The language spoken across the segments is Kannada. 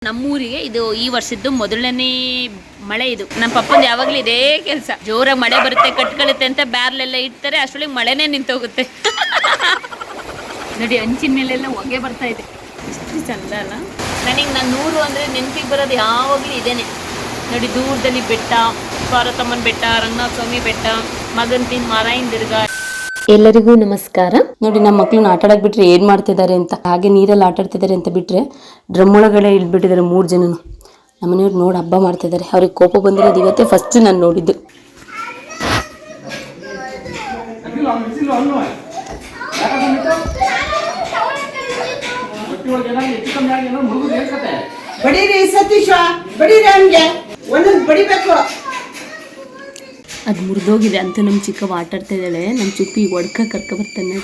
ನಮ್ಮೂರಿಗೆ ಇದು ಈ ವರ್ಷದ್ದು ಮೊದಲನೇ ಮಳೆ. ಇದು ನಮ್ಮ ಪಪ್ಪಂದು ಯಾವಾಗ್ಲೂ ಇದೇ ಕೆಲಸ. ಜೋರಾಗಿ ಮಳೆ ಬರುತ್ತೆ ಕಟ್ಕೊಳ್ಳುತ್ತೆ ಅಂತ ಬ್ಯಾರ್ಲೆಲ್ಲ ಇಡ್ತಾರೆ, ಅಷ್ಟೊಳಗೆ ಮಳೆನೇ ನಿಂತೋಗುತ್ತೆ. ನೋಡಿ ಹಂಚಿನ ಮೇಲೆಲ್ಲ ಹೊಗೆ ಬರ್ತಾ ಇದೆ, ಎಷ್ಟು ಚಂದ ಅಲ್ಲ. ನನಗೆ ನಾನು ನೂರು ಅಂದರೆ ನೆನಪಿಗೆ ಬರೋದು ಯಾವಾಗಲೂ ಇದೇನೆ. ನೋಡಿ ದೂರದಲ್ಲಿ ಬೆಟ್ಟ, ಪಾರ್ವತಮ್ಮನ ಬೆಟ್ಟ, ರಂಗನಾಥ ಸ್ವಾಮಿ ಬೆಟ್ಟ, ಮಗಂತಿನ ಮಾರಾಯನ ದುರ್ಗ. ಎಲ್ಲರಿಗೂ ನಮಸ್ಕಾರ. ನೋಡಿ ನಮ್ಮ ಮಕ್ಕಳನ್ನ ಆಟ ಆಡಕ್ ಬಿಟ್ರೆ ಏನ್ ಮಾಡ್ತಿದ್ದಾರೆ ಅಂತ, ಹಾಗೆ ನೀರಲ್ಲಿ ಆಟ ಆಡ್ತಿದ್ದಾರೆ ಅಂತ ಬಿಟ್ರೆ ಡ್ರಮ್ ಒಳಗಡೆ ಇಳ್ಬಿಟ್ಟಿದ್ದಾರೆ 3 ಜನನು. ನಮ್ಮನೆಯವ್ರು ನೋಡಿ ಹಬ್ಬ ಮಾಡ್ತಿದ್ದಾರೆ. ಅವ್ರಿಗೆ ಕೋಪ ಬಂದಿರೋದು ಇವತ್ತೇ ಫಸ್ಟ್ ನಾನು ನೋಡಿದ್ದು. ಬಡೀರಿ ಸತೀಶ, ಬಡೀರಿ, ಹಂಗೆ ಒಂದೊಂದು ಬಡಿಬೇಕು. ಅದು ಮುರಿದೋಗಿದೆ ಅಂತ ನಮ್ಮ ಚಿಕ್ಕವ ಆಟ ಆಡ್ತಾ ಇದ್ದಾಳೆ. ನಮ್ಮ ಚುಪ್ಪಿ ಒಡ್ಕ ಕರ್ಕ ಬರ್ತಾನೆ.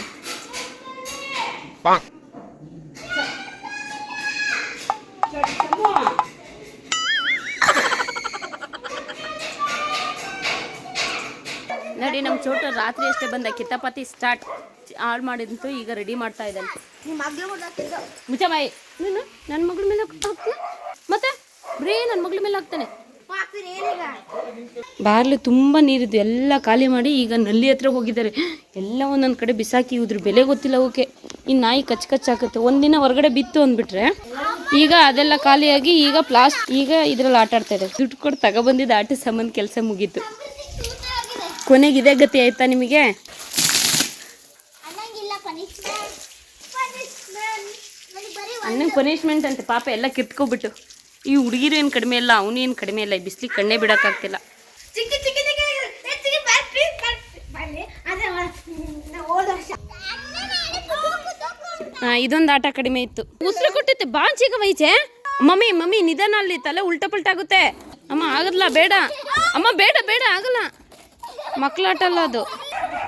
ನೋಡಿ ನಮ್ಮ ಚೋಟ ರಾತ್ರಿ ಅಷ್ಟೇ ಬಂದ ಕಿತಾಪತಿ ಸ್ಟಾರ್ಟ್ ಹಾಳು ಮಾಡಿದಂತೂ ಈಗ ರೆಡಿ ಮಾಡ್ತಾ ಇದ್ದಾನೆ. ಮುಚ್ಚಬಾಯಿ, ನೀನು ನನ್ನ ಮಗಳ ಮೇಲೆ ಹಾಕ್ತೀಯ ಮತ್ತೆ ಬರೀ ನನ್ನ ಮಗಳ ಮೇಲೆ ಹಾಕ್ತಾನೆ. ಬಾರ್ಲು ತುಂಬ ನೀರಿದ್ದು ಎಲ್ಲ ಖಾಲಿ ಮಾಡಿ ಈಗ ನಲ್ಲಿ ಹತ್ರ ಹೋಗಿದ್ದಾರೆ. ಎಲ್ಲ ಒಂದೊಂದು ಕಡೆ ಬಿಸಾಕಿ ಇದ್ರ ಬೆಲೆ ಗೊತ್ತಿಲ್ಲ ಅವಕ್ಕೆ. ಈ ನಾಯಿ ಕಚ್ ಹಾಕುತ್ತೆ. ಒಂದಿನ ಹೊರಗಡೆ ಬಿತ್ತು ಅಂದ್ಬಿಟ್ರೆ ಈಗ ಅದೆಲ್ಲ ಖಾಲಿಯಾಗಿ ಈಗ ಈಗ ಇದ್ರಲ್ಲಿ ಆಟ ಆಡ್ತಾ ಇದೆ. ದುಡ್ಡು ಕೊಟ್ಟು ತಗೊಬಂದಿದ್ದ ಆಟ ಸಂಬಂಧ ಕೆಲಸ ಮುಗೀತು. ಕೊನೆಗೆ ಇದೇ ಗತಿ ಆಯ್ತಾ ನಿಮಗೆ? ಅನ್ನಂಗೆ ಪನಿಷ್ಮೆಂಟ್ ಅಂತೆ ಪಾಪ ಎಲ್ಲ ಕಿತ್ಕೊಬಿಟ್ಟು. ಈ ಹುಡುಗಿರು ಏನು ಕಡಿಮೆ ಇಲ್ಲ, ಅವನು ಏನು ಕಡಿಮೆ ಇಲ್ಲ. ಈ ಬಿಸಿಲಿಗೆ ಕಣ್ಣೇ ಬಿಡೋಕ್ಕಾಗ್ತಿಲ್ಲ. ಇದೊಂದು ಆಟ ಕಡಿಮೆ ಇತ್ತು. ಉಸಿರು ಕೊಟ್ಟಿತ್ತೆ ಬಾ ಚಿಕ್ಕ ವೈಚೆ. ಮಮ್ಮಿ ನಿಧಾನ, ಅಲ್ಲಿ ತಲೆ ಉಲ್ಟಾ ಪಲ್ಟ ಆಗುತ್ತೆ. ಅಮ್ಮ ಆಗಲ್ಲ, ಬೇಡ ಅಮ್ಮ, ಬೇಡ ಆಗಲ್ಲ. ಮಕ್ಕಳಾಟ ಅಲ್ಲ ಅದು.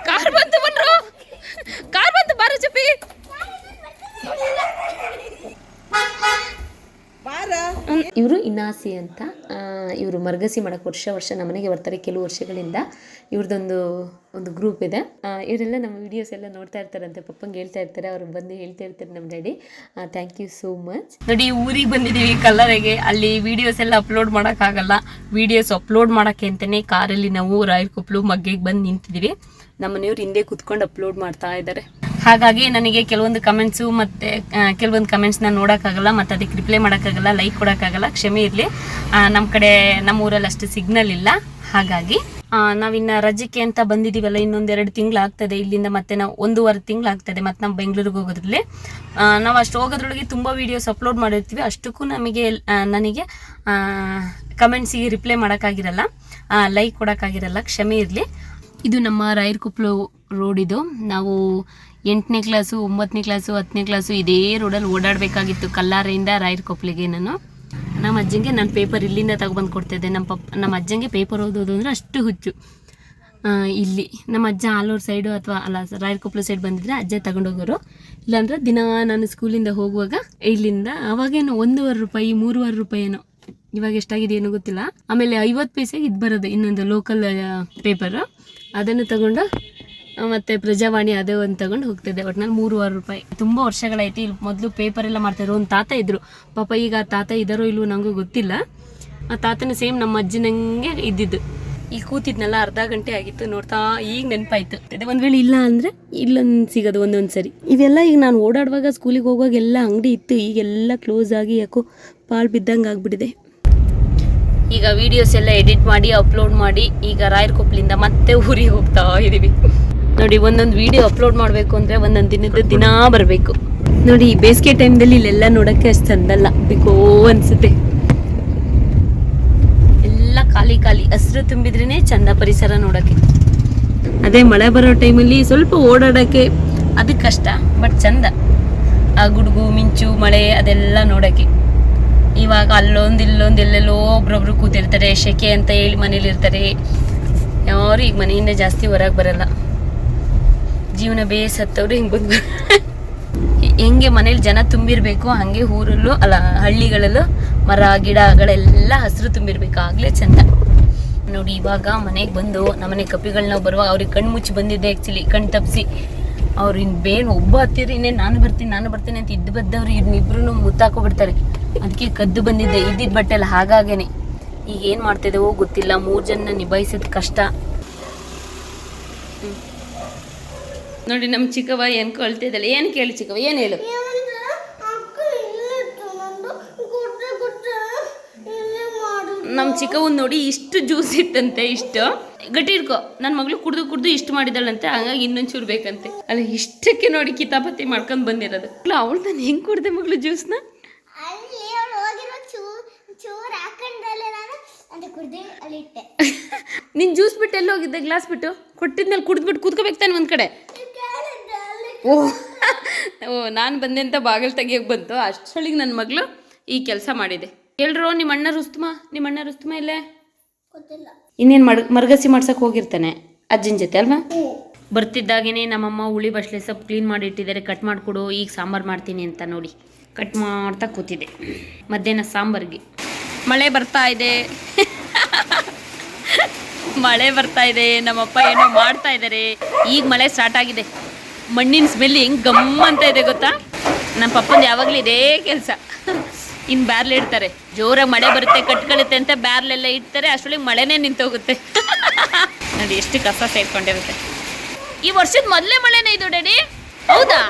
ಕಾರ್ ಬಂತು ಬಾರ ಚಪ್ಪಿ. ಇವರು ಇನಾಸಿ ಅಂತ. ಇವರು ಮರ್ಗಸಿ ಮಾಡಕ್ಕೆ ವರ್ಷ ನಮ್ಮನೆಗೆ ಬರ್ತಾರೆ ಕೆಲವು ವರ್ಷಗಳಿಂದ. ಇವ್ರದ್ದೊಂದು ಗ್ರೂಪ್ ಇದೆ. ಇವರೆಲ್ಲ ನಮ್ಮ ವಿಡಿಯೋಸ್ ಎಲ್ಲ ನೋಡ್ತಾ ಇರ್ತಾರಂತೆ. ಪಪ್ಪಂಗೆ ಹೇಳ್ತಾ ಇರ್ತಾರೆ, ಅವ್ರು ಬಂದು ಹೇಳ್ತಾ ಇರ್ತಾರೆ ನಮ್ಮ daddy. Thank you so much. ನೋಡಿ ಊರಿಗೆ ಬಂದಿದ್ದೀವಿ ಕಲ್ಲರೆಗೆ. ಅಲ್ಲಿ ವಿಡಿಯೋಸ್ ಎಲ್ಲ ಅಪ್ಲೋಡ್ ಮಾಡೋಕ್ಕಾಗಲ್ಲ. ವಿಡಿಯೋಸ್ ಅಪ್ಲೋಡ್ ಮಾಡೋಕ್ಕೆ ಅಂತಲೇ ಕಾರಲ್ಲಿ ನಾವು ರಾಯರಕೊಪ್ಪಲು ಮಗ್ಗೆಗೆ ಬಂದು ನಿಂತಿದ್ದೀವಿ. ನಮ್ಮ ಮನೆಯವ್ರು ಹಿಂದೆ ಕೂತ್ಕೊಂಡು ಅಪ್ಲೋಡ್ ಮಾಡ್ತಾ ಇದ್ದಾರೆ. ಹಾಗಾಗಿ ನನಗೆ ಕೆಲವೊಂದು ಕಮೆಂಟ್ಸು ಮತ್ತು ಕೆಲವೊಂದು ಕಮೆಂಟ್ಸ್ನ ನೋಡೋಕ್ಕಾಗಲ್ಲ, ಮತ್ತು ಅದಕ್ಕೆ ರಿಪ್ಲೈ ಮಾಡೋಕ್ಕಾಗಲ್ಲ, ಲೈಕ್ ಕೊಡೋಕ್ಕಾಗಲ್ಲ. ಕ್ಷಮೆ ಇರಲಿ. ನಮ್ಮ ಊರಲ್ಲಿ ಅಷ್ಟು ಸಿಗ್ನಲ್ ಇಲ್ಲ. ಹಾಗಾಗಿ ನಾವಿನ್ನು ರಜಕ್ಕೆ ಅಂತ ಬಂದಿದ್ದೀವಲ್ಲ, ಇನ್ನೊಂದು 2 ತಿಂಗಳು ಆಗ್ತದೆ ಇಲ್ಲಿಂದ. ಮತ್ತೆ ನಾವು 1.5 ತಿಂಗಳು ಆಗ್ತದೆ ಮತ್ತು ನಾವು ಬೆಂಗಳೂರಿಗೆ ಹೋಗೋದ್ರಲ್ಲಿ. ನಾವು ಅಷ್ಟು ಹೋಗೋದ್ರೊಳಗೆ ತುಂಬ ವೀಡಿಯೋಸ್ ಅಪ್ಲೋಡ್ ಮಾಡಿರ್ತೀವಿ. ಅಷ್ಟಕ್ಕೂ ನನಗೆ ಕಮೆಂಟ್ಸಿಗೆ ರಿಪ್ಲೈ ಮಾಡೋಕ್ಕಾಗಿರಲ್ಲ, ಲೈಕ್ ಕೊಡೋಕ್ಕಾಗಿರಲ್ಲ. ಕ್ಷಮೆ ಇರಲಿ. ಇದು ನಮ್ಮ ರಾಯರಕೊಪ್ಪಲು ರೋಡ್. ಇದು ನಾವು 8ನೇ ಕ್ಲಾಸು 9ನೇ ಕ್ಲಾಸು 10ನೇ ಕ್ಲಾಸು ಇದೇ ರೋಡಲ್ಲಿ ಓಡಾಡಬೇಕಾಗಿತ್ತು ಕಲ್ಲಾರೆಯಿಂದ ರಾಯರಕೊಪ್ಪಲಿಗೆ. ನಮ್ಮ ಅಜ್ಜಂಗೆ ನಾನು ಪೇಪರ್ ಇಲ್ಲಿಂದ ತಗೊಬಂದು ಕೊಡ್ತಿದ್ದೆ. ನಮ್ಮ ಅಜ್ಜಂಗೆ ಪೇಪರ್ ಓದೋದು ಅಂದರೆ ಅಷ್ಟು ಹುಚ್ಚು. ಇಲ್ಲಿ ನಮ್ಮ ಅಜ್ಜ ಆಲೂರು ಸೈಡು ಅಥವಾ ರಾಯರಕೊಪ್ಪಲು ಸೈಡ್ ಬಂದಿದ್ರೆ ಅಜ್ಜ ತಗೊಂಡೋಗೋರು. ಇಲ್ಲಾಂದ್ರೆ ದಿನ ನಾನು ಸ್ಕೂಲಿಂದ ಹೋಗುವಾಗ ಇಲ್ಲಿಂದ ಅವಾಗೇನು 1.25 ರೂಪಾಯಿ 3.25 ರೂಪಾಯಿನೋ, ಇವಾಗ ಎಷ್ಟಾಗಿದೆ ಏನೋ ಗೊತ್ತಿಲ್ಲ. ಆಮೇಲೆ 50 ಪೈಸೆಗೆ ಇದು ಬರೋದು ಇನ್ನೊಂದು ಲೋಕಲ್ ಪೇಪರು, ಅದನ್ನು ತಗೊಂಡು ಮತ್ತು ಪ್ರಜಾವಾಣಿ ಅದೇ ಒಂದು ತಗೊಂಡು ಹೋಗ್ತಿದ್ದೆ. ಒಟ್ಟಿನಲ್ಲಿ 3.25 ರೂಪಾಯಿ. ತುಂಬ ವರ್ಷಗಳಾಯ್ತು. ಇಲ್ಲಿ ಮೊದಲು ಪೇಪರ್ ಎಲ್ಲ ಮಾಡ್ತಾಯಿದ್ರು. ಒಂದು ತಾತ ಇದ್ದರು ಪಾಪ. ಈಗ ಆ ತಾತ ಇದ್ದಾರೋ ಇಲ್ವೋ ನನಗೂ ಗೊತ್ತಿಲ್ಲ. ಆ ತಾತನ ಸೇಮ್ ನಮ್ಮ ಅಜ್ಜನಂಗೆ ಇದ್ದಿದ್ದು. ಈಗ ಕೂತಿದ್ನಲ್ಲ ಅರ್ಧ ಗಂಟೆ ಆಗಿತ್ತು, ನೋಡ್ತಾ ಈಗ ನೆನಪಾಯ್ತು. ಒಂದು ವೇಳೆ ಇಲ್ಲ ಅಂದರೆ ಇಲ್ಲೊಂದು ಸಿಗೋದು ಒಂದೊಂದು ಸರಿ. ಇವೆಲ್ಲ ಈಗ ನಾನು ಓಡಾಡುವಾಗ ಸ್ಕೂಲಿಗೆ ಹೋಗುವಾಗ ಎಲ್ಲ ಅಂಗಡಿ ಇತ್ತು. ಈಗೆಲ್ಲ ಕ್ಲೋಸ್ ಆಗಿ ಯಾಕೋ ಪಾಳು ಬಿದ್ದಂಗೆ ಆಗಿಬಿಟ್ಟಿದೆ. ಈಗ ವೀಡಿಯೋಸ್ ಎಲ್ಲ ಎಡಿಟ್ ಮಾಡಿ ಅಪ್ಲೋಡ್ ಮಾಡಿ ಈಗ ರಾಯರಕೊಪ್ಪಲಿಂದ ಮತ್ತೆ ಊರಿಗೆ ಹೋಗ್ತಾ ಇದ್ದೀವಿ. ನೋಡಿ ಒಂದೊಂದು ವೀಡಿಯೋ ಅಪ್ಲೋಡ್ ಮಾಡಬೇಕು ಅಂದರೆ ಒಂದೊಂದು ದಿನ ಬರಬೇಕು. ನೋಡಿ ಈ ಬೇಸಿಗೆ ಟೈಮ್ದಲ್ಲಿ ಇಲ್ಲೆಲ್ಲ ನೋಡೋಕ್ಕೆ ಅಷ್ಟು ಚಂದಲ್ಲ, ಬೇಕೋ ಅನಿಸುತ್ತೆ. ಎಲ್ಲ ಖಾಲಿ ಹಸಿರು ತುಂಬಿದ್ರೇ ಚಂದ ಪರಿಸರ ನೋಡೋಕ್ಕೆ. ಅದೇ ಮಳೆ ಬರೋ ಟೈಮಲ್ಲಿ ಸ್ವಲ್ಪ ಓಡಾಡೋಕ್ಕೆ ಅದಕ್ಕೆ ಕಷ್ಟ, ಬಟ್ ಚಂದ. ಆ ಗುಡುಗು ಮಿಂಚು ಮಳೆ ಅದೆಲ್ಲ ನೋಡೋಕ್ಕೆ. ಇವಾಗ ಅಲ್ಲೊಂದು ಇಲ್ಲೊಂದು ಎಲ್ಲೆಲ್ಲೋ ಒಬ್ರೊಬ್ರು ಕೂತಿರ್ತಾರೆ, ಶೆಕೆ ಅಂತ ಹೇಳಿ ಮನೇಲಿರ್ತಾರೆ. ಯಾರು ಈಗ ಮನೆಯಿಂದ ಜಾಸ್ತಿ ಹೊರಗೆ ಬರಲ್ಲ. ಜೀವನ ಬೇಸತ್ತವ್ರು ಹಿಂಗೆ ಬಂದು ಹೆಂಗೆ ಮನೇಲಿ ಜನ ತುಂಬಿರಬೇಕು ಹಾಗೆ ಊರಲ್ಲೂ ಹಳ್ಳಿಗಳಲ್ಲೂ ಮರ ಗಿಡಗಳೆಲ್ಲ ಹಸಿರು ತುಂಬಿರ್ಬೇಕು, ಆಗಲೇ ಚಂದ. ನೋಡಿ ಇವಾಗ ಮನೆಗೆ ಬಂದು ನಮ್ಮನೆ ಕಪ್ಪಿಗಳನ್ನ ಬರುವಾಗ ಅವ್ರಿಗೆ ಕಣ್ಣು ಮುಚ್ಚಿ ಬಂದಿದ್ದೆ. ಆ್ಯಕ್ಚುಲಿ ಕಣ್ಣು ತಪ್ಪಿಸಿ ಅವ್ರು ಇನ್ನು ಬೇನು ಒಬ್ಬ ಹತ್ತಿರ ಇನ್ನೇ ನಾನು ಬರ್ತೀನಿ ಅಂತ ಇದ್ದು ಬದ್ದವ್ರು ಇವ್ರನ್ನಿಬ್ರು ಮುತ್ತಾಕೊಬಿಡ್ತಾರೆ. ಅದಕ್ಕೆ ಕದ್ದು ಬಂದಿದ್ದೆ. ಇದ್ದಿದ್ದ ಬಟ್ಟೆ ಎಲ್ಲ ಹಾಗೇನೆ. ಈಗ ಏನು ಮಾಡ್ತಿದ್ದೇವೋ ಗೊತ್ತಿಲ್ಲ. 3 ಜನ ನಿಭಾಯಿಸೋದು ಕಷ್ಟ. ನೋಡಿ ನಮ್ಮ ಚಿಕ್ಕವ ಏನು ಕಳ್ತಿದ್ದಲ್ಲ. ಏನು ಕೇಳಿ ಚಿಕ್ಕವ, ಏನು ಹೇಳು? ನಮ್ಮ ಚಿಕ್ಕವನ್ ನೋಡಿ ಇಷ್ಟು ಜ್ಯೂಸ್ ಇತ್ತಂತೆ. ಇಷ್ಟು ಗಟ್ಟಿ ಇಟ್ಕೋ. ನನ್ನ ಮಗಳು ಕುಡ್ದು ಇಷ್ಟು ಮಾಡಿದಳಂತೆ. ಹಂಗಾಗಿ ಇನ್ನೊಂಚೂರು ಬೇಕಂತೆ. ಅಲ್ಲ ಇಷ್ಟಕ್ಕೆ ನೋಡಿ ಕಿತಾಪತಿ ಮಾಡ್ಕೊಂಡು ಬಂದಿರೋದು. ಅಲ್ಲ ಅವಳು ನಾನು ಹೆಂಗೆ ಕುಡ್ದೆ ಮಗಳು ಜ್ಯೂಸ್ನ? ನಿನ್ ಜ್ಯೂಸ್ ಬಿಟ್ಟು ಎಲ್ಲಿ ಹೋಗಿದ್ದೆ? ಗ್ಲಾಸ್ ಬಿಟ್ಟು ಕೊಟ್ಟಿದ್ಮೇಲೆ ಕುಡಿದ್ಬಿಟ್ಟು ಕೂತ್ಕೋಬೇಕು ತಾನೆ ಒಂದ್ ಕಡೆ. ಓ ನಾನು ಬಂದೆ ಅಂತ ಬಾಗಿಲು ತೆಗಿಯೋಕೆ ಬಂತು. ಅಷ್ಟರೊಳಗೆ ನನ್ನ ಮಗಳು ಈ ಕೆಲಸ ಮಾಡಿದೆ. ಹೇಳ್ರು ನಿಮ್ಮ ಅಣ್ಣ ರುಸ್ತುಮ ಇಲ್ಲೇ? ಇನ್ನೇನು ಮರಗಸಿ ಮಾಡ್ಸಕ್ಕೆ ಹೋಗಿರ್ತಾನೆ ಅಜ್ಜನ ಜೊತೆ ಅಲ್ವಾ? ಬರ್ತಿದ್ದಾಗೇನೆ ನಮ್ಮಮ್ಮ ಹುಳಿ ಬಸ್ಲೆ ಸೊಪ್ಪು ಕ್ಲೀನ್ ಮಾಡಿ ಇಟ್ಟಿದ್ದಾರೆ. ಕಟ್ ಮಾಡಿಕೊಡು, ಈಗ ಸಾಂಬಾರು ಮಾಡ್ತೀನಿ ಅಂತ ನೋಡಿ ಕಟ್ ಮಾಡ್ತಾ ಕೂತಿದೆ. ಮಧ್ಯಾಹ್ನ ಸಾಂಬಾರಿಗೆ ಮಳೆ ಬರ್ತಾ ಇದೆ. ನಮ್ಮಪ್ಪ ಏನೋ ಮಾಡ್ತಾ ಇದ್ದಾರೆ. ಈಗ ಮಳೆ ಸ್ಟಾರ್ಟ್ ಆಗಿದೆ. ಮಣ್ಣಿನ ಸ್ಮೆಲ್ ಹೆಂಗೆ ಗಮ್ ಅಂತ ಇದೆ ಗೊತ್ತಾ? ನಮ್ಮ ಪಪ್ಪಂದು ಯಾವಾಗಲೂ ಇದೇ ಕೆಲಸ. ಇನ್ನು ಬ್ಯಾರ್ಲ್ ಇಡ್ತಾರೆ. ಜೋರಾಗಿ ಮಳೆ ಬರುತ್ತೆ ಕಟ್ಕೊಳ್ಳುತ್ತೆ ಅಂತ ಬ್ಯಾರ್ಲೆಲ್ಲ ಇಡ್ತಾರೆ. ಅಷ್ಟರೊಳಗೆ ಮಳೆನೇ ನಿಂತೋಗುತ್ತೆ. ನೋಡಿ ಎಷ್ಟು ಕಸ ಸೇರ್ಕೊಂಡಿರುತ್ತೆ. ಈ ವರ್ಷದ ಮೊದಲೇ ಮಳೆನೇ ಇದು ಡ್ಯಾಡಿ. ಹೌದಾ?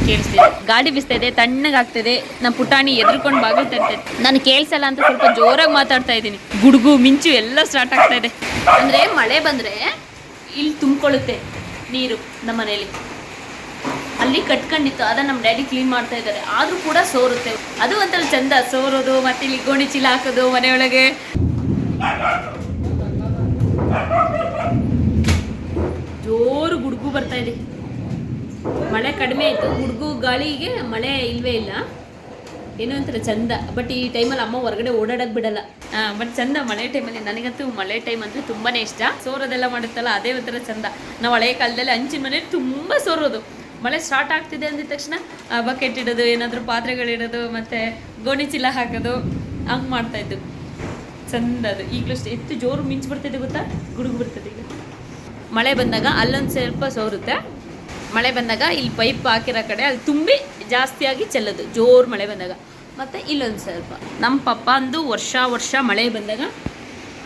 ಕೇಳಿಸ್ತಿದೆ. ಗಾಡಿ ಬಿಸ್ತಾ ಇದೆ, ತಣ್ಣಗಾಗ್ತಿದೆ. ನಮ್ಮ ಪುಟಾಣಿ ಎದ್ರುಕೊಂಡು ಬಾಗಿಲು ತರ್ತೈತೆ. ನಾನು ಕೇಳಿಸಲ್ಲ ಅಂತ ಸ್ವಲ್ಪ ಜೋರಾಗಿ ಮಾತಾಡ್ತಾ ಇದ್ದೀನಿ. ಗುಡುಗು ಮಿಂಚು ಎಲ್ಲ ಸ್ಟಾರ್ಟ್ ಆಗ್ತಾ ಇದೆ. ಅಂದರೆ ಮಳೆ ಬಂದರೆ ಇಲ್ಲಿ ತುಂಬಿಕೊಳ್ಳುತ್ತೆ ನೀರು. ನಮ್ಮ ಮನೇಲಿ ಅಲ್ಲಿ ಕಟ್ಕೊಂಡಿತ್ತು. ಅದನ್ನ ನಮ್ಮ ಡ್ಯಾಡಿ ಕ್ಲೀನ್ ಮಾಡ್ತಾ ಇದ್ದಾರೆ. ಆದರೂ ಕೂಡ ಸೋರುತ್ತೆ. ಅದು ಒಂಥರ ಚಂದ ಸೋರೋದು. ಮತ್ತೆ ಇಲ್ಲಿ ಗೋಣಿ ಚೀಲ ಹಾಕೋದು ಮನೆಯೊಳಗೆ. ಜೋರು ಗುಡುಗು ಬರ್ತಾ ಇದೆ. ಮಳೆ ಕಡಿಮೆ ಆಯಿತು. ಗುಡುಗು ಗಾಳಿಗೆ ಮಳೆ ಇಲ್ವೇ ಇಲ್ಲ. ಏನೋ ಒಂಥರ ಚಂದ. ಬಟ್ ಈ ಟೈಮಲ್ಲಿ ಅಮ್ಮ ಹೊರಗಡೆ ಓಡಾಡೋಕೆ ಬಿಡಲ್ಲ. ಬಟ್ ಚಂದ ಮಳೆ ಟೈಮಲ್ಲಿ. ನನಗಂತೂ ಮಳೆ ಟೈಮ್ ಅಂದರೆ ತುಂಬಾ ಇಷ್ಟ. ಸೋರೋದೆಲ್ಲ ಮಾಡುತ್ತಲ್ಲ ಅದೇ ಒಂಥರ ಚಂದ. ನಾವು ಹಳೆಯ ಕಾಲದಲ್ಲಿ ಹಂಚಿನ ಮನೇಲಿ ತುಂಬ ಸೋರೋದು. ಮಳೆ ಸ್ಟಾರ್ಟ್ ಆಗ್ತಿದೆ ಅಂದಿದ ತಕ್ಷಣ ಬಕೆಟ್ ಇಡೋದು, ಏನಾದರೂ ಪಾತ್ರೆಗಳಿಡೋದು, ಮತ್ತು ಗೋಣಿ ಚೀಲ ಹಾಕೋದು, ಹಂಗೆ ಮಾಡ್ತಾಯಿದ್ದು. ಚಂದ ಅದು. ಈಗಲೂ ಅಷ್ಟೇ ಎಷ್ಟು ಜೋರು ಮಿಂಚು ಬರ್ತಿದೆ ಗೊತ್ತಾ? ಗುಡುಗು ಬರ್ತದೆ. ಈಗ ಮಳೆ ಬಂದಾಗ ಅಲ್ಲೊಂದು ಸ್ವಲ್ಪ ಸೋರುತ್ತೆ. ಮಳೆ ಬಂದಾಗ ಇಲ್ಲಿ ಪೈಪ್ ಹಾಕಿರೋ ಕಡೆ ಅಲ್ಲಿ ತುಂಬಿ ಜಾಸ್ತಿಯಾಗಿ ಚೆಲ್ಲೋದು ಜೋರು ಮಳೆ ಬಂದಾಗ. ಮತ್ತು ಇಲ್ಲೊಂದು ಸ್ವಲ್ಪ ನಮ್ಮ ಪಪ್ಪ ಅಂದು ವರ್ಷ ಮಳೆ ಬಂದಾಗ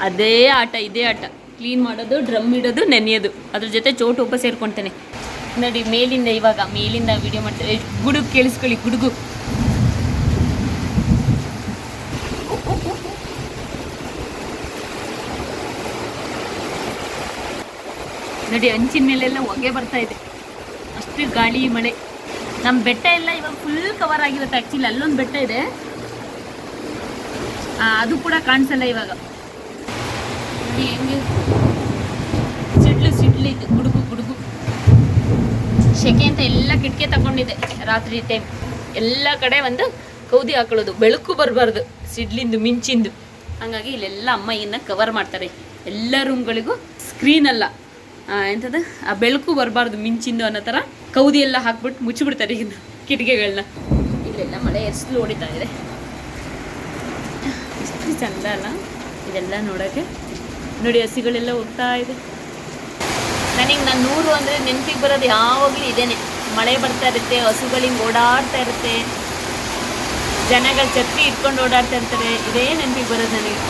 ಅದೇ ಆಟ, ಇದೇ ಆಟ. ಕ್ಲೀನ್ ಮಾಡೋದು, ಡ್ರಮ್ ಇಡೋದು, ನೆನೆಯೋದು. ಅದ್ರ ಜೊತೆ ಚೋಟು ಉಪ ಸೇರ್ಕೊಳ್ತೇನೆ. ನೋಡಿ ಮೇಲಿಂದ ವಿಡಿಯೋ ಮಾಡ್ತೇವೆ. ಗುಡುಗು ಕೇಳಿಸ್ಕೊಳ್ಳಿ, ಗುಡುಗು. ನೋಡಿ ಹಂಚಿನ ಮೇಲೆಲ್ಲ ಹೊಗೆ ಬರ್ತಾ ಇದೆ. ಅಷ್ಟು ಗಾಳಿ ಮಳೆ. ನಮ್ಮ ಬೆಟ್ಟ ಎಲ್ಲ ಇವಾಗ ಫುಲ್ ಕವರ್ ಆಗಿರುತ್ತೆ. ಆ್ಯಕ್ಚುಲಿ ಅಲ್ಲೊಂದು ಬೆಟ್ಟ ಇದೆ, ಅದು ಕೂಡ ಕಾಣಿಸಲ್ಲ ಇವಾಗ. ನೋಡಿ ಹೆಂಗೆ ಸಿಡ್ಲಿದ್ದು ಗುಡುಗು. ಸೆಕೆ ಅಂತ ಎಲ್ಲ ಕಿಟಕಿ ತಗೊಂಡಿದೆ. ರಾತ್ರಿ ಟೈಮ್ ಎಲ್ಲ ಕಡೆ ಒಂದು ಕೌದಿ ಹಾಕೊಳ್ಳೋದು, ಬೆಳಕು ಬರಬಾರ್ದು ಸಿಡ್ಲಿಂದು ಮಿಂಚಿಂದು. ಹಾಗಾಗಿ ಇಲ್ಲೆಲ್ಲ ಅಮ್ಮ ಇನ್ನು ಕವರ್ ಮಾಡ್ತಾರೆ. ಎಲ್ಲ ರೂಮ್ಗಳಿಗೂ ಸ್ಕ್ರೀನ್ ಅಲ್ಲ, ಎಂಥದ್ದು ಆ ಬೆಳಕು ಬರಬಾರ್ದು ಮಿಂಚಿಂದು ಅನ್ನೋ ಥರ ಕೌದಿ ಎಲ್ಲ ಹಾಕ್ಬಿಟ್ಟು ಮುಚ್ಚಿಬಿಡ್ತಾರೆ ಈಗ ಕಿಟಕಿಗಳನ್ನ. ಇಲ್ಲೆಲ್ಲ ಮಳೆ ಎಷ್ಟು ಹೊಡಿತಾ ಇದೆ. ಎಷ್ಟು ಚಂದ ಅಲ್ಲ ಇದೆಲ್ಲ ನೋಡೋಕ್ಕೆ. ನೋಡಿ ಹಸಿಗಳೆಲ್ಲ ಹೋಗ್ತಾ ಇದೆ. ನನಗೆ ನಾನು ನೂರು ಅಂದರೆ ನೆನಪಿಗೆ ಬರೋದು ಯಾವಾಗಲೂ ಇದೇನೆ. ಮಳೆ ಬರ್ತಾ ಇರುತ್ತೆ, ಹಸುಗಳಿಗೆ ಓಡಾಡ್ತಾ ಇರುತ್ತೆ, ಜನಗಳು ಛತ್ರಿ ಇಟ್ಕೊಂಡು ಓಡಾಡ್ತಾ ಇರ್ತಾರೆ. ಇದೇ ನೆನಪಿಗೆ ಬರೋದು ನನಗೆ.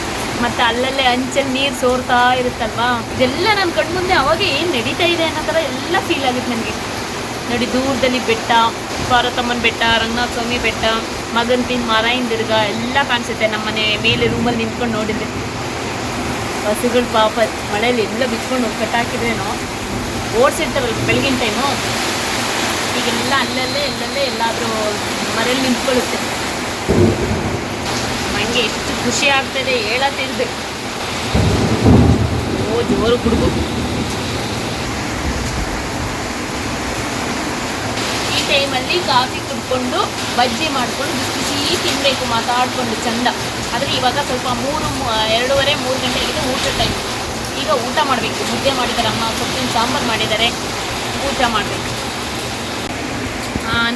ಮತ್ತು ಅಲ್ಲಲ್ಲೇ ಹಂಚಲ್ಲಿ ನೀರು ಸೋರ್ತಾ ಇರುತ್ತಲ್ವಾ, ಇದೆಲ್ಲ ನನ್ನ ಕಣ್ಮುಂದೆ ಅವಾಗ ಏನು ನಡೀತಾ ಇದೆ ಅನ್ನೋ ಥರ ಎಲ್ಲ ಫೀಲ್ ಆಗುತ್ತೆ ನನಗೆ. ನೋಡಿ ದೂರದಲ್ಲಿ ಬೆಟ್ಟ, ಪಾರ್ವತಮ್ಮನ ಬೆಟ್ಟ, ರಂಗನಾಥ ಸ್ವಾಮಿ ಬೆಟ್ಟ, ಮಗಂತಿನ ಮಾರಾಯಿನ ದುರ್ಗ ಎಲ್ಲ ಕಾಣಿಸುತ್ತೆ. ನಮ್ಮ ಮನೆ ಮೇಲೆ ರೂಮಲ್ಲಿ ನಿಂತ್ಕೊಂಡು ನೋಡಿದ್ರೆ ಹಸುಗಳು ಪಾಪ ಮಳೆಯಲ್ಲಿ ಎಲ್ಲ ಬಿಚ್ಕೊಂಡು ಕಟ್ಟಾಕಿದ್ರೇನೋ ಓಡಿಸಿರ್ತಾರಲ್ಲ ಬೆಳಗಿನ ಟೈಮು. ಈಗೆಲ್ಲ ಅಲ್ಲಲ್ಲೇ ಎಲ್ಲಾದರೂ ಮರೆಯಲ್ಲಿ ನಿಂತ್ಕೊಳ್ಳುತ್ತೆ. ನನಗೆ ಎಷ್ಟು ಖುಷಿ ಆಗ್ತದೆ ಹೇಳತ್ತಿರ್ಬೇಕು. ಓ ಜೋರು ಗುಡುಗು. ಈ ಟೈಮಲ್ಲಿ ಕಾಫಿ ಕುಡ್ಕೊಂಡು ಬಜ್ಜಿ ಮಾಡ್ಕೊಂಡು ಬಿಸಿ ತಿನ್ನಬೇಕು ಮಾತಾಡ್ಕೊಂಡು ಚಂದ. ಆದರೆ ಇವಾಗ ಸ್ವಲ್ಪ 2:30-3 ಗಂಟೆ ಆಗಿದೆ ಊಟ ಟೈಮ್. ಈಗ ಊಟ ಮಾಡಬೇಕು. ಮುದ್ದೆ ಮಾಡಿದ್ದಾರೆ ಅಮ್ಮ, ಸೊಪ್ಪಿನ ಸಾಂಬಾರು ಮಾಡಿದ್ದಾರೆ, ಊಟ ಮಾಡಬೇಕು.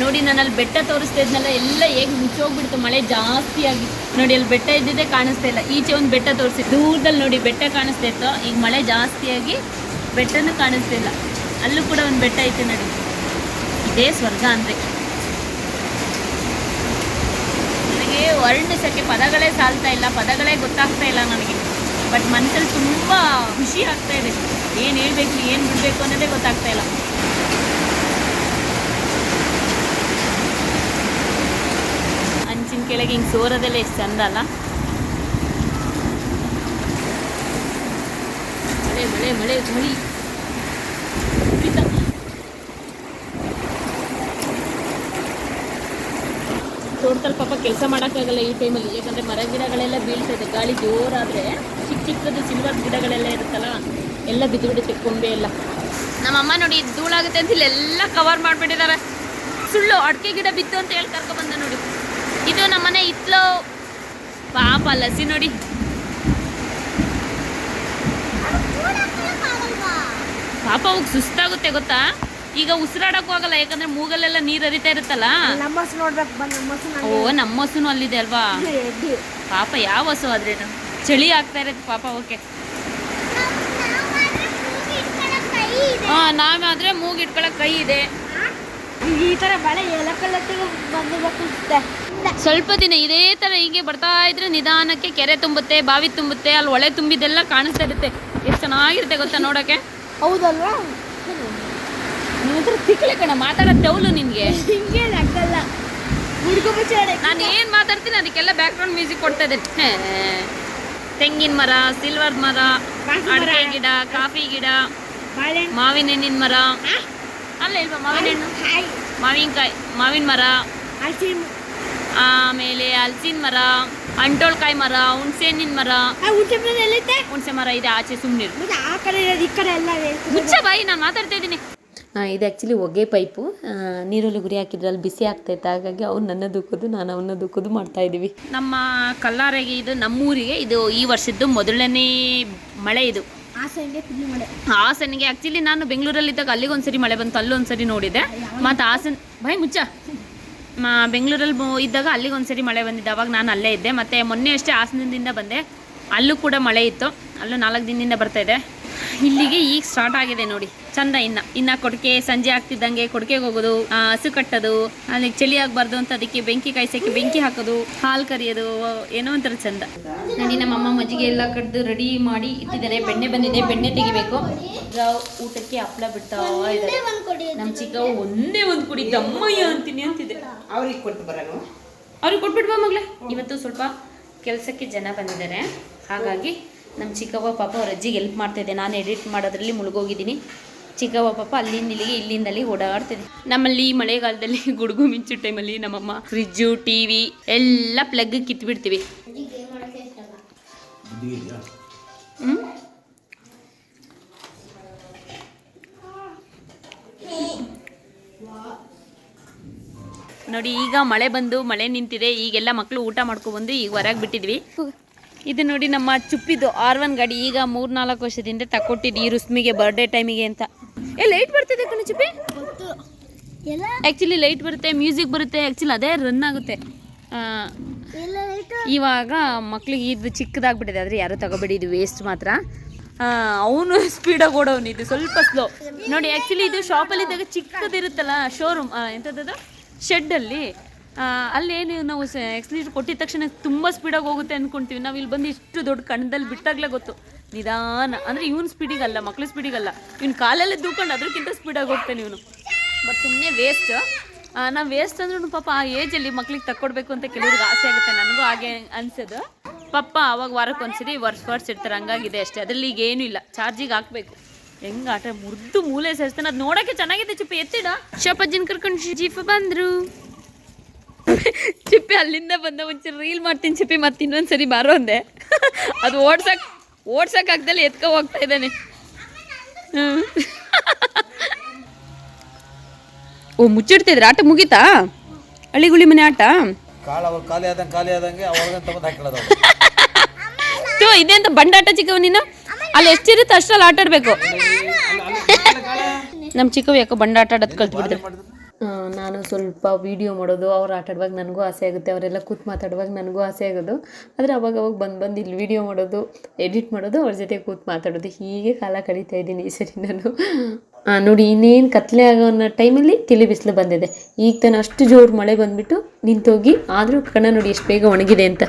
ನೋಡಿ ನಾನು ಅಲ್ಲಿ ಬೆಟ್ಟ ತೋರಿಸ್ತಾ ಇದ್ನಲ್ಲ, ಎಲ್ಲ ಹೇಗೆ ಮುಚ್ಚೋಗ್ಬಿಡ್ತು ಮಳೆ ಜಾಸ್ತಿಯಾಗಿ. ನೋಡಿ ಅಲ್ಲಿ ಬೆಟ್ಟ ಇದ್ದಿದ್ದೇ ಕಾಣಿಸ್ತಾ ಇಲ್ಲ. ಈಚೆ ಒಂದು ಬೆಟ್ಟ ತೋರಿಸಿ ದೂರದಲ್ಲಿ ನೋಡಿ ಬೆಟ್ಟ ಕಾಣಿಸ್ತಾ ಇತ್ತು. ಈಗ ಮಳೆ ಜಾಸ್ತಿಯಾಗಿ ಬೆಟ್ಟನೂ ಕಾಣಿಸ್ತಾ ಇಲ್ಲ. ಅಲ್ಲೂ ಕೂಡ ಒಂದು ಬೆಟ್ಟ ಐತೆ ನೋಡಿ. ಇದೇ ಸ್ವರ್ಗ ಅಂದರೆ ವರ್ಣಿಸೋಕ್ಕೆ ಪದಗಳೇ ಸಾಲ್ತಾ ಇಲ್ಲ, ಪದಗಳೇ ಗೊತ್ತಾಗ್ತಾ ಇಲ್ಲ ನನಗೆ. ಬಟ್ ಮನಸ್ಸಲ್ಲಿ ತುಂಬ ಖುಷಿ ಆಗ್ತಾ ಇದೆ. ಏನು ಹೇಳ್ಬೇಕು ಏನು ಬಿಡಬೇಕು ಅನ್ನೋದೇ ಗೊತ್ತಾಗ್ತಾ ಇಲ್ಲ. ಅಂಚಿನ ಕೆಳಗೆ ಹಿಂಗೆ ಸೋರೋದೆಲ್ಲ ಎಷ್ಟು ಚಂದ ಅಲ್ಲ. ಮಳೆ ಮಳೆ ಮಳೆ ಮಳಿ ತೋಟದಲ್ಲಿ ಪಾಪ ಕೆಲಸ ಮಾಡೋಕ್ಕಾಗಲ್ಲ ಈ ಟೈಮಲ್ಲಿ, ಯಾಕಂದರೆ ಮರ ಗಿಡಗಳೆಲ್ಲ ಬೀಳ್ತದೆ. ಗಾಳಿ ಜೋರಾದರೆ ಚಿಕ್ಕ ಚಿಕ್ಕದು ಸಿಲ್ವರ್ ಗಿಡಗಳೆಲ್ಲ ಇರುತ್ತಲ್ಲ, ಎಲ್ಲ ಬಿದ್ದುಬಿಡುತ್ತೆ ಕೊಂಬೆ ಎಲ್ಲ. ನಮ್ಮಮ್ಮ ನೋಡಿ ಇದು ಧೂಳಾಗುತ್ತೆ ಅಂತ ಇಲ್ಲೆಲ್ಲ ಕವರ್ ಮಾಡಿಬಿಟ್ಟಿದ್ದಾರೆ. ಸುಳ್ಳು, ಅಡಿಕೆ ಗಿಡ ಬಿತ್ತು ಅಂತ ಹೇಳಿ ಕರ್ಕೊಬಂದ ನೋಡಿ. ಇದು ನಮ್ಮನೆ ಇತ್ಲೋ ಪಾಪ ಲಸಿ ನೋಡಿ. ಪಾಪ ಹೋಗಿ ಸುಸ್ತಾಗುತ್ತೆ ಗೊತ್ತಾ. ಈಗ ಉಸಿರಾಡಕ್ಕೂ ಆಗಲ್ಲ, ಯಾಕಂದ್ರೆ ಮೂಗಲ್ಲೆಲ್ಲ ನೀರು ಹರಿತಾ ಇರುತ್ತಲ್ಲ. ಓ ನಮ್ಮ ಹಸುನು ಅಲ್ಲಿದೆ ಅಲ್ವಾ. ಪಾಪ ಯಾವ ಹಸು ಆದ್ರೇನು, ಚಳಿ ಆಗ್ತಾ ಇರುತ್ತೆ ಪಾಪ. ಓಕೆ ನಾವಾದ್ರೆ ಮೂಗು ಇಟ್ಕೊಳಕ್ ಕೈ ಇದೆ. ಈ ತರ ಮಳೆ ಸ್ವಲ್ಪ ದಿನ ಇದೇ ತರ ಹೀಗೆ ಬರ್ತಾ ಇದ್ರೆ ನಿಧಾನಕ್ಕೆ ಕೆರೆ ತುಂಬುತ್ತೆ, ಬಾವಿ ತುಂಬುತ್ತೆ, ಅಲ್ಲಿ ಒಳೆ ತುಂಬಿದೆಲ್ಲ ಕಾಣಿಸ್ತಾ ಇರುತ್ತೆ. ಎಷ್ಟು ಚೆನ್ನಾಗಿರುತ್ತೆ ಗೊತ್ತಾ ನೋಡಕ್ಕೆ. ಹೌದಲ್ವಾ. ತಿಕ್ಲೆ ಕಣ ಮಾತಾಡೋದು ಡೌಲು ನಿನ್ಗೆ. ಆಗಲ್ಲ, ನಾನು ಏನ್ ಮಾತಾಡ್ತೀನಿ ಅದಕ್ಕೆಲ್ಲ ಬ್ಯಾಕ್ ಗ್ರೌಂಡ್ ಮ್ಯೂಸಿಕ್ ಕೊಡ್ತಾ ಇದ್ದೇನೆ. ತೆಂಗಿನ ಮರ, ಸಿಲ್ವರ್ ಮರ, ಅಡಿಕೆ ಗಿಡ, ಕಾಫಿ ಗಿಡ, ಮಾವಿನ ಹಣ್ಣಿನ ಮರ, ಅಲ್ಲ ಇಲ್ವಾ ಮಾವಿನ ಹಣ್ಣು, ಮಾವಿನಕಾಯಿ, ಮಾವಿನ ಮರ, ಆಮೇಲೆ ಹಲಸಿನ ಮರ, ಅಂಟೋಳ್ಕಾಯಿ ಮರ, ಹುಣಸೆ ಹಣ್ಣಿನ ಮರ. ಹುಣಸೆ ಮರ ಇದೆ ಆಚೆ, ಸುಮ್ಮನಿರು. ಮುಚ್ಚ ಬಾಯಿ, ನಾನು ಮಾತಾಡ್ತಾ ಇದ್ದೀನಿ. ಇದು ಆ್ಯಕ್ಚುಲಿ ಹೊಗೆ ಪೈಪು. ನೀರಲ್ಲಿ ಗುರಿ ಹಾಕಿದ್ರೆ ಅಲ್ಲಿ ಬಿಸಿ ಆಗ್ತೈತೆ, ಹಾಗಾಗಿ ಅವ್ನು ನನ್ನ ದುಃಖದು ನಾನು ಅವನ್ನ ದುಃಖದು ಮಾಡ್ತಾಯಿದ್ದೀವಿ. ನಮ್ಮ ಕಲ್ಲಾರೆಗೆ ಇದು ನಮ್ಮೂರಿಗೆ ಇದು ಈ ವರ್ಷದ್ದು ಮೊದಲನೇ ಮಳೆ. ಇದು ಹಾಸನಿಗೆ ಆ್ಯಕ್ಚುಲಿ ನಾನು ಬೆಂಗಳೂರಲ್ಲಿದ್ದಾಗ ಅಲ್ಲಿಗೊಂದ್ಸರಿ ಮಳೆ ಬಂತು, ಅಲ್ಲೊಂದ್ಸರಿ ನೋಡಿದೆ. ಮತ್ತು ಹಾಸನ ಬಾಯ್ ಮುಚ್ಚ ಬೆಂಗಳೂರಲ್ಲಿ ಇದ್ದಾಗ ಅಲ್ಲಿಗೊಂದ್ಸರಿ ಮಳೆ ಬಂದಿದ್ದೆ, ಅವಾಗ ನಾನು ಅಲ್ಲೇ ಇದ್ದೆ. ಮತ್ತು ಮೊನ್ನೆ ಅಷ್ಟೇ ಹಾಸನದಿಂದ ಬಂದೆ, ಅಲ್ಲೂ ಕೂಡ ಮಳೆ ಇತ್ತು. ಅಲ್ಲೂ 4 ದಿನದಿಂದ ಬರ್ತಾಯಿದೆ. ಇಲ್ಲಿಗೆ ಈಗ ಸ್ಟಾರ್ಟ್ ಆಗಿದೆ ನೋಡಿ ಚಂದ. ಇನ್ನ ಕೊಡಕೆ ಸಂಜೆ ಆಗ್ತಿದ್ದಂಗೆ ಕೊಡಕೆಗೆ ಹೋಗೋದು, ಹಸು ಕಟ್ಟೋದು, ಅಲ್ಲಿಗೆ ಚಳಿ ಆಗಬಾರ್ದು ಅಂತ ಅದಕ್ಕೆ ಬೆಂಕಿ ಕಾಯಿಸೋಕ್ಕೆ ಬೆಂಕಿ ಹಾಕೋದು, ಹಾಲು ಕರಿಯೋದು, ಏನೋ ಒಂಥರ ಚಂದ ನೋಡಿ. ನಮ್ಮಮ್ಮ ಮಜ್ಜಿಗೆ ಎಲ್ಲ ಕಡ್ದು ರೆಡಿ ಮಾಡಿ ಇಟ್ಟಿದ್ದಾರೆ. ಬೆಣ್ಣೆ ಬಂದಿದೆ, ಬೆಣ್ಣೆ ತೆಗಿಬೇಕು. ಊಟಕ್ಕೆ ಹಪ್ಪಳ ಬಿಡ್ತಾ ಇದ್ದಾರೆ. ನಮ್ಮ ಚಿಕ್ಕವು ಒಂದೇ ಒಂದು ಕುಡಿ ದಮ್ಮಯ್ಯ ಅಂತೀನಿ ಅಂತಿದೆ. ಅವ್ರಿಗೆ ಕೊಟ್ಟು ಬರೋಣ, ಅವ್ರಿಗೆ ಕೊಟ್ಬಿಡ್ಬಾ ಮಗಳೇ. ಇವತ್ತು ಸ್ವಲ್ಪ ಕೆಲಸಕ್ಕೆ ಜನ ಬಂದಿದ್ದಾರೆ, ಹಾಗಾಗಿ ನಮ್ಮ ಚಿಕ್ಕವ್ವ ಪಾಪ ಅವ್ರ ಅಜ್ಜಿಗೆ ಹೆಲ್ಪ್ ಮಾಡ್ತಾಯಿದ್ದೆ. ನಾನು ಎಡಿಟ್ ಮಾಡೋದ್ರಲ್ಲಿ ಮುಳುಗೋಗಿದ್ದೀನಿ. ಚಿಕ್ಕವ್ವ ಪಾಪ ಅಲ್ಲಿಂದ ಇಲ್ಲಿಗೆ ಇಲ್ಲಿಂದ ಅಲ್ಲಿ ಓಡಾಡ್ತಿದೆ. ನಮ್ಮಲ್ಲಿ ಮಳೆಗಾಲದಲ್ಲಿ ಗುಡುಗು ಮಿಂಚು ಟೈಮಲ್ಲಿ ನಮ್ಮಮ್ಮ ಫ್ರಿಜ್ಜು, ಟಿವಿ ಎಲ್ಲ ಪ್ಲಗ್ ಕಿತ್ಬಿಡ್ತೀವಿ. ನೋಡಿ ಈಗ ಮಳೆ ಬಂದು ಮಳೆ ನಿಂತಿದೆ. ಈಗೆಲ್ಲ ಮಕ್ಕಳು ಊಟ ಮಾಡ್ಕೊಬಂದು ಈಗ ಹೊರಗೆ ಬಿಟ್ಟಿದ್ವಿ. ಇದು ನೋಡಿ ನಮ್ಮ ಚುಪ್ಪಿದ್ದು R1 ಗಾಡಿ. ಈಗ 3-4 ವರ್ಷದಿಂದ ತಕ್ಕೊಟ್ಟಿದ್ದು ಈ ರುಸ್ಮಿಗೆ ಬರ್ಡೇ ಟೈಮಿಗೆ ಅಂತ. ಲೈಟ್ ಬರ್ತಿದೆ ಕಣ ಚುಪ್ಪಿ. ಆ್ಯಕ್ಚುಲಿ ಲೈಟ್ ಬರುತ್ತೆ, ಮ್ಯೂಸಿಕ್ ಬರುತ್ತೆ, ಆ್ಯಕ್ಚುಲಿ ಅದೇ ರನ್ ಆಗುತ್ತೆ. ಇವಾಗ ಮಕ್ಳಿಗೆ ಇದು ಚಿಕ್ಕದಾಗ್ಬಿಟ್ಟಿದೆ, ಆದರೆ ಯಾರು ತಗೋಬೇಡಿ, ಇದು ವೇಸ್ಟ್ ಮಾತ್ರ. ಅವನು ಸ್ಪೀಡಾಗಿ ಓಡೋನು, ಇದು ಸ್ವಲ್ಪ ಸ್ಲೋ ನೋಡಿ. ಆ್ಯಕ್ಚುಲಿ ಇದು ಶಾಪಲ್ಲಿದ್ದಾಗ ಚಿಕ್ಕದಿರುತ್ತಲ್ಲ, ಶೋರೂಮ್ ಎಂಥದ್ದು ಶೆಡ್ಡಲ್ಲಿ, ಅಲ್ಲೇನು ನಾವು ಎಕ್ಸ್ಲೀಟರ್ ಕೊಟ್ಟಿದ ತಕ್ಷಣ ತುಂಬ ಸ್ಪೀಡಾಗಿ ಹೋಗುತ್ತೆ ಅಂದ್ಕೊಳ್ತೀವಿ. ನಾವು ಇಲ್ಲಿ ಬಂದು ಇಷ್ಟು ದೊಡ್ಡ ಕಣ್ಣದಲ್ಲಿ ಬಿಟ್ಟಾಗಲೇ ಗೊತ್ತು ನಿಧಾನ. ಅಂದರೆ ಇವನು ಸ್ಪೀಡಿಗಲ್ಲ, ಮಕ್ಳು ಸ್ಪೀಡಿಗಲ್ಲ, ಇವ್ನು ಕಾಲಲ್ಲೇ ದೂಕೊಂಡು ಅದಕ್ಕಿಂತ ಸ್ಪೀಡಾಗಿ ಹೋಗ್ತಾನೆ ಇವನು. ಬಟ್ ಸುಮ್ಮನೆ ವೇಸ್ಟ್. ನಾವು ವೇಸ್ಟ್ ಅಂದ್ರೂ ಪಾಪ ಆ ಏಜಲ್ಲಿ ಮಕ್ಳಿಗೆ ತಕ್ಕೊಡ್ಬೇಕು ಅಂತ ಕೆಲವ್ರಿಗೆ ಆಸೆ ಆಗುತ್ತೆ. ನನಗೂ ಹಾಗೆ ಅನ್ಸೋದು. ಪಾಪ ಅವಾಗ ವಾರಕ್ಕೊಂದ್ಸರಿ ವರ್ಷ ಇರ್ತಾರೆ, ಹಂಗಾಗಿದೆ ಅಷ್ಟೇ. ಅದರಲ್ಲಿ ಈಗ ಏನೂ ಇಲ್ಲ, ಚಾರ್ಜಿಗೆ ಹಾಕಬೇಕು. ಹೆಂಗೆ ಆಟ ಮುರಿದು ಮೂಲೆ ಸೇರಿಸ್ತಾನೆ, ಅದು ನೋಡೋಕ್ಕೆ ಚೆನ್ನಾಗಿದೆ. ಚಿಪ್ಪಿ ಎತ್ತಿಡ ಶೋಪಜ್ಜಿನ ಕರ್ಕೊಂಡು ಜೀಪ ಬಂದರು. ಚಿಪ್ಪಿ ಅಲ್ಲಿಂದ ಬಂದ ಒಂಚೂರು ರೀಲ್ ಮಾಡ್ತೀನಿ ಚಿಪ್ಪಿ, ಮತ್ತೆ ಇನ್ನೊಂದ್ಸರಿ ಬಾರೋ ಅಂದೆ. ಅದು ಓಡ್ಸಕ್ಕಾಗ್ದಲ್ಲಿ ಎತ್ಕೊ ಹೋಗ್ತಾ ಇದ್ದಾನೆ. ಓ ಮುಚ್ಚಿಡ್ತಿದ್ರೆ ಆಟ ಮುಗೀತಾ? ಹಳ್ಳಿಗುಳಿ ಮನೆ ಆಟ ಇದೆಂತ ಬಂಡಾಟ ಚಿಕ್ಕವ ನೀನು. ಅಲ್ಲಿ ಎಷ್ಟಿರುತ್ತೆ ಅಷ್ಟರಲ್ಲಿ ಆಟ ಆಡ್ಬೇಕು. ನಮ್ಮ ಚಿಕ್ಕವ ಯಾಕೋ ಬಂಡಾಟ ಆಡೋದು ಕಲ್ತ್ಬಿಡ್ತಾರೆ. ನಾನು ಸ್ವಲ್ಪ ವೀಡಿಯೋ ಮಾಡೋದು, ಅವ್ರು ಆಟ ಆಡುವಾಗ ನನಗೂ ಆಸೆ ಆಗುತ್ತೆ, ಅವರೆಲ್ಲ ಕೂತು ಮಾತಾಡುವಾಗ ನನಗೂ ಆಸೆ ಆಗೋದು. ಆದರೆ ಅವಾಗ ಬಂದು ಇಲ್ಲಿ ವೀಡಿಯೋ ಮಾಡೋದು, ಎಡಿಟ್ ಮಾಡೋದು, ಅವ್ರ ಜೊತೆ ಕೂತು ಮಾತಾಡೋದು, ಹೀಗೆ ಕಾಲ ಕಳೀತಾ ಇದ್ದೀನಿ ಈ ಸರಿ ನಾನು. ನೋಡಿ ಇನ್ನೇನು ಕತ್ಲೆ ಆಗೋ ಅನ್ನೋ ಟೈಮಲ್ಲಿ ತಿಳಿ ಬಿಸಿಲು ಬಂದಿದೆ. ಈಗ ತಾನು ಅಷ್ಟು ಜೋರು ಮಳೆ ಬಂದುಬಿಟ್ಟು ನಿಂತೋಗಿ, ಆದರೂ ಕಣ ನೋಡಿ ಎಷ್ಟು ಬೇಗ ಒಣಗಿದೆ ಅಂತ.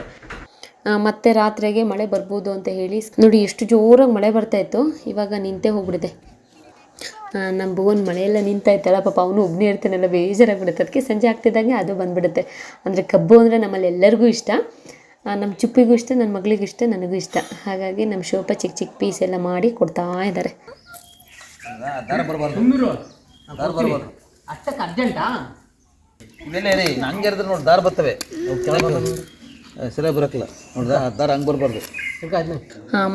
ಮತ್ತೆ ರಾತ್ರಿಗೆ ಮಳೆ ಬರ್ಬೋದು ಅಂತ ಹೇಳಿ ನೋಡಿ ಎಷ್ಟು ಜೋರಾಗಿ ಮಳೆ ಬರ್ತಾಯಿತ್ತು, ಇವಾಗ ನಿಂತೇ ಹೋಗ್ಬಿಡಿದೆ. ನಮ್ಮ ಭುವನ್ ಮಳೆಯೆಲ್ಲ ನಿಂತಾಯ್ತಲ್ಲ, ಪಾಪ ಅವನು ಒಬ್ಬನೇ ಇರ್ತಾನೆಲ್ಲ, ಬೇಜಾರಾಗ್ಬಿಡುತ್ತೆ. ಅದಕ್ಕೆ ಸಂಜೆ ಆಗ್ತಿದ್ದಂಗೆ ಅದು ಬಂದುಬಿಡುತ್ತೆ. ಅಂದರೆ ಕಬ್ಬು ಅಂದರೆ ನಮ್ಮಲ್ಲಿ ಎಲ್ಲರಿಗೂ ಇಷ್ಟ, ನಮ್ಮ ಚುಪ್ಪಿಗೂ ಇಷ್ಟ, ನನ್ನ ಮಗಳಿಗೂ ಇಷ್ಟ, ನನಗೂ ಇಷ್ಟ. ಹಾಗಾಗಿ ನಮ್ಮ ಶೋಪ ಚಿಕ್ಕ ಚಿಕ್ಕ ಪೀಸ್ ಎಲ್ಲ ಮಾಡಿ ಕೊಡ್ತಾ ಇದ್ದಾರೆ. ಅಷ್ಟಕ್ಕೆ ಅರ್ಜೆಂಟಾ ರೀ, ಹಂಗೆ ಇರಿದ್ರೆ ನೋಡಿ ದಾರ ಬರ್ತವೆ, ಸರಿಯಾಗಿ ಬರೋಕ್ಕಿಲ್ಲ ನೋಡ್ದ, ದಾರ ಹಂಗೆ ಬರಬಾರ್ದು.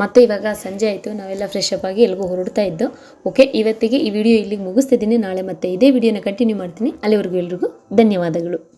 ಮತ್ತು ಇವಾಗ ಸಂಜೆ ಆಯಿತು, ನಾವೆಲ್ಲ ಫ್ರೆಶ್ ಅಪ್ ಆಗಿ ಎಲ್ಗೂ ಹೊರಡ್ತಾ ಇದ್ದು. ಓಕೆ, ಇವತ್ತಿಗೆ ಈ ವಿಡಿಯೋ ಇಲ್ಲಿಗೆ ಮುಗಿಸ್ತಿದ್ದೀನಿ. ನಾಳೆ ಮತ್ತೆ ಇದೇ ವಿಡಿಯೋನ ಕಂಟಿನ್ಯೂ ಮಾಡ್ತೀನಿ. ಅಲ್ಲಿವರೆಗೂ ಎಲ್ರಿಗೂ ಧನ್ಯವಾದಗಳು.